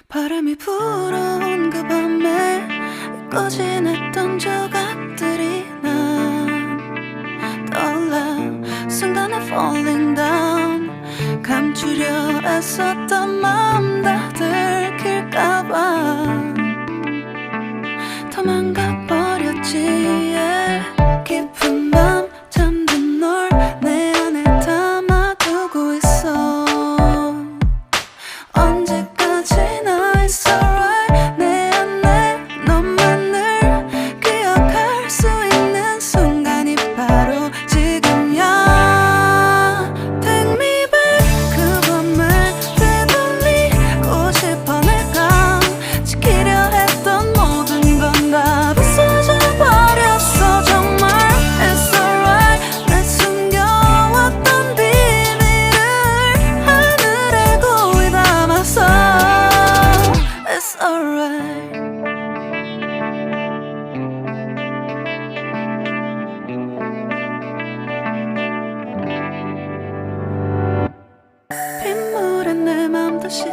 바람이 불어온 그 밤에 잊고 지냈던 조각들이 난 떠올라. 순간에 falling down, 감추려 애썼던 마음 다 들킬까봐 도망가버렸지. yeah. 깊은 밤 잠든 널 내 안에 담아두고 있어. 언제까지나 it's alright. 내 안에 너만을 기억할 수 있는 순간이 바로 지금이야. Take me back. 그 밤을 되돌리고 싶어. 내가 지키려 했던 모든 건 다 부서져 버렸어. 정말 it's alright. 내 숨겨왔던 비밀을 하늘에 고이 담아서 it's alright. 빗물에 내 맘 다시